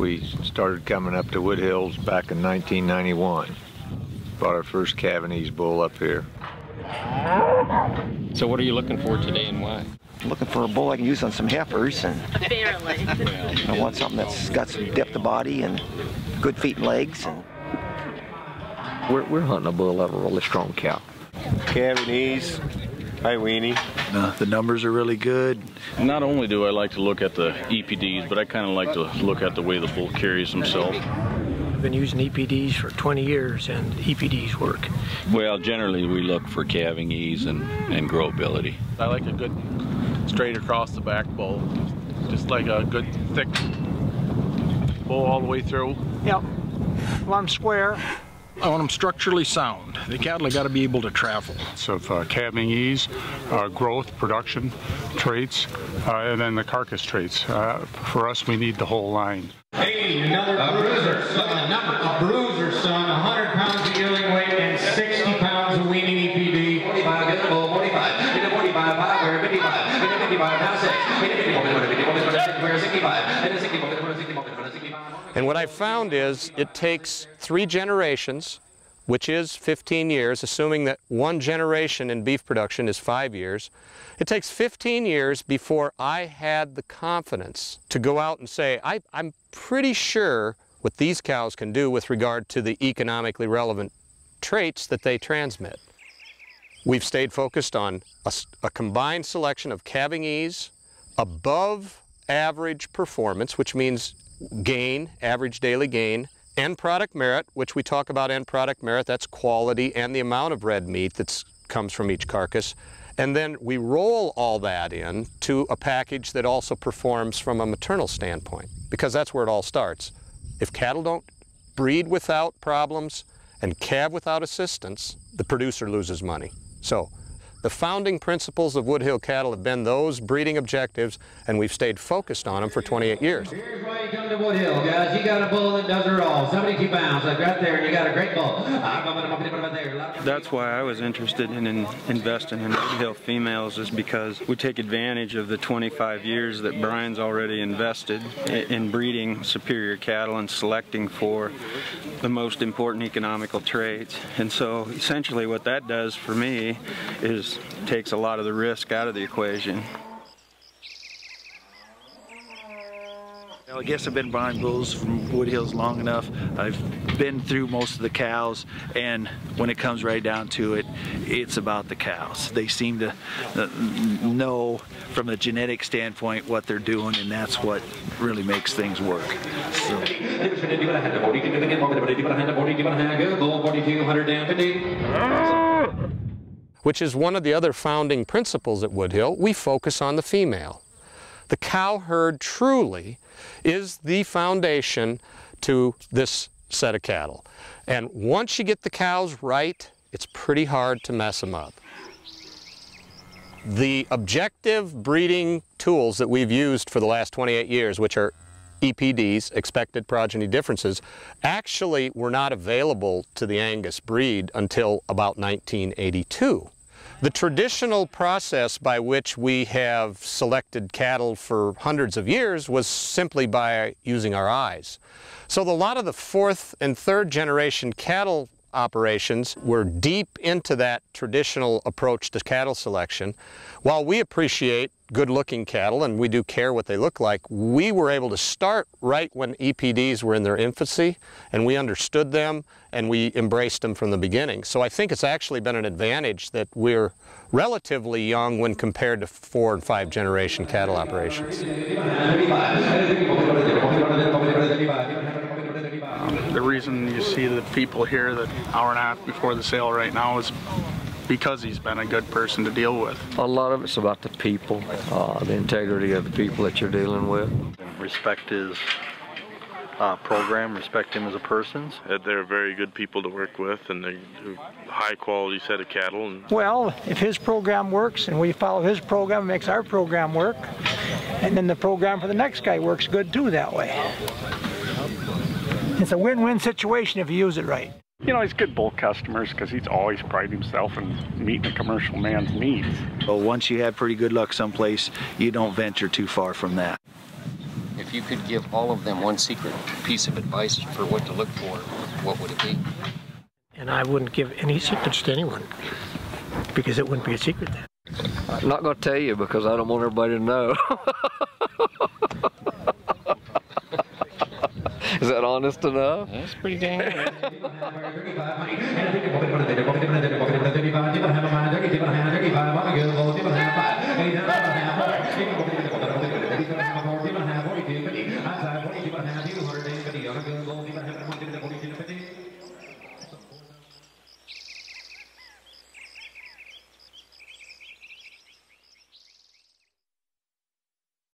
we started coming up to Woodhills back in 1991. Bought our first Cavanese bull up here. So what are you looking for today and why? Looking for a bull I can use on some heifers, and I want something that's got some depth of body and good feet and legs. And we're hunting a bull of a really strong cow. Cavanese, high weenie. The numbers are really good. Not only do I like to look at the EPDs, but I kind of like to look at the way the bull carries himself. I've been using EPDs for 20 years, and EPDs work. Well, generally we look for calving ease and growability. I like a good straight across the back bull, just like a good thick bull all the way through. Yep, one square. I want them structurally sound. The cattle have got to be able to travel. So calving ease, growth, production traits, and then the carcass traits. For us, we need the whole line. Hey, another bruiser, a bruiser son, 100 pounds of yearling weight and 60 pounds of weaning EPD. 45, get the bull, 45, get the 45, 5, we're 55, get the 55, now 6, get the 55, we're 65, get the 65, And what I found is it takes 3 generations, which is 15 years, assuming that one generation in beef production is 5 years. It takes 15 years before I had the confidence to go out and say, I'm pretty sure what these cows can do with regard to the economically relevant traits that they transmit. We've stayed focused on a combined selection of calving ease, above average performance, which means gain, average daily gain, end product merit, which we talk about end product merit, that's quality and the amount of red meat that comes from each carcass. And then we roll all that in to a package that also performs from a maternal standpoint, because that's where it all starts. If cattle don't breed without problems and calve without assistance, the producer loses money. So the founding principles of Woodhill cattle have been those breeding objectives, and we've stayed focused on them for 28 years. Here's why you come to Woodhill, guys. You got a bull that does it all. 72 pounds, like right there, and you got a great bull. That's why I was interested in investing in Woodhill females, is because we take advantage of the 25 years that Brian's already invested in breeding superior cattle and selecting for the most important economical traits. And so essentially what that does for me is takes a lot of the risk out of the equation. Well, I guess I've been buying bulls from Woodhills long enough. I've been through most of the cows, and when it comes right down to it, it's about the cows. They seem to know from a genetic standpoint what they're doing, and that's what really makes things work. So. Which is one of the other founding principles at Woodhill. We focus on the female. The cow herd truly is the foundation to this set of cattle. And once you get the cows right, it's pretty hard to mess them up. The objective breeding tools that we've used for the last 28 years, which are EPDs, expected progeny differences, actually were not available to the Angus breed until about 1982. The traditional process by which we have selected cattle for hundreds of years was simply by using our eyes. So a lot of the 4th and 3rd generation cattle operations were deep into that traditional approach to cattle selection. While we appreciate good-looking cattle and we do care what they look like, we were able to start right when EPDs were in their infancy, and we understood them and we embraced them from the beginning. So I think it's actually been an advantage that we're relatively young when compared to 4- and 5 generation cattle operations. The reason you see the people here that hour and a half before the sale right now is because he's been a good person to deal with. A lot of it's about the people, the integrity of the people that you're dealing with. Respect his program, respect him as a person. They're very good people to work with, and they're a high quality set of cattle. Well, if his program works and we follow his program, it makes our program work, and then the program for the next guy works good too that way. It's a win-win situation if you use it right. You know, he's good bull customers because he's always prided himself in meeting a commercial man's needs. Well, once you have pretty good luck someplace, you don't venture too far from that. If you could give all of them one secret piece of advice for what to look for, what would it be? And I wouldn't give any secrets to anyone, because it wouldn't be a secret then. I'm not going to tell you because I don't want everybody to know. Is that honest enough? That's pretty dang good.